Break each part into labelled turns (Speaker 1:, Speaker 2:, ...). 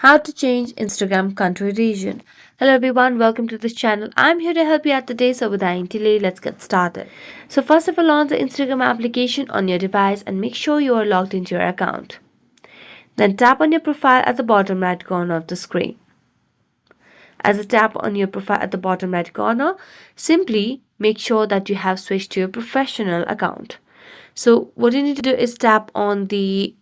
Speaker 1: How to change Instagram country region. Hello everyone, welcome to this channel. I'm here to help you out today, so without any delay, let's get started. So first of all, launch the Instagram application on your device and make sure you are logged into your account. Then tap on your profile at the bottom right corner of the screen. As you tap on your profile at the bottom right corner, simply make sure that you have switched to your professional account. So what you need to do is tap on the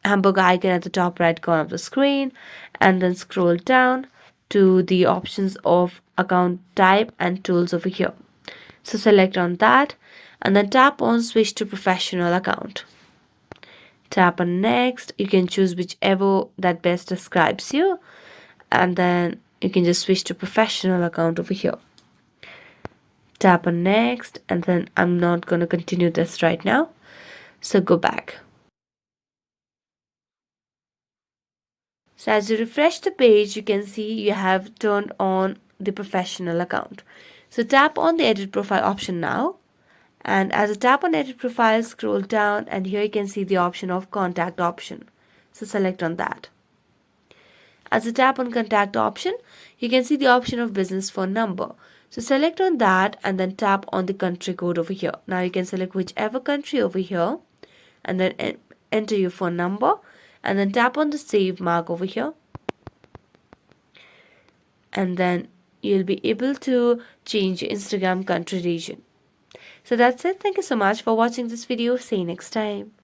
Speaker 1: hamburger icon at the top right corner of the screen and then scroll down to the options of account type and tools over here. So select on that and then tap on switch to professional account. Tap on next. You can choose whichever that best describes you and then you can just switch to professional account over here. Tap on next and then I'm not going to continue this right now. So go back. So as you refresh the page, you can see you have turned on the professional account. So tap on the edit profile option now. And as you tap on edit profile, scroll down and here you can see the option of contact option. So select on that. As you tap on contact option, you can see the option of business phone number. So select on that and then tap on the country code over here. Now you can select whichever country over here and then enter your phone number and then tap on the save mark over here and then you'll be able to change your Instagram country region. So that's it. Thank you so much for watching this video. See you next time.